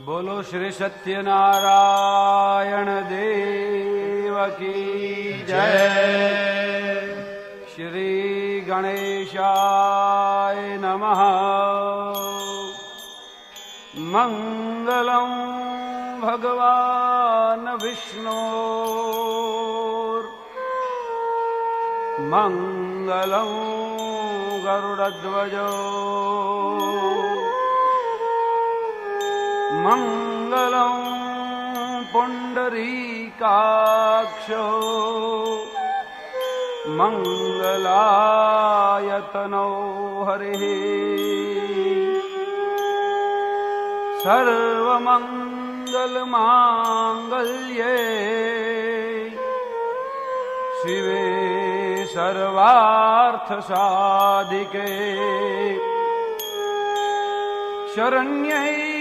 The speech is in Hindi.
बोलो श्री सत्यनारायण देव की जय। श्री गणेशाय नमः। मंगलं भगवान् विष्णु मंगलं गरुडध्वजो मंगलं पुंडरीकाक्षो मंगलायतनो हरिः। सर्वमंगलमांगल्ये शिवे सर्वार्थसाधिके शरण्यै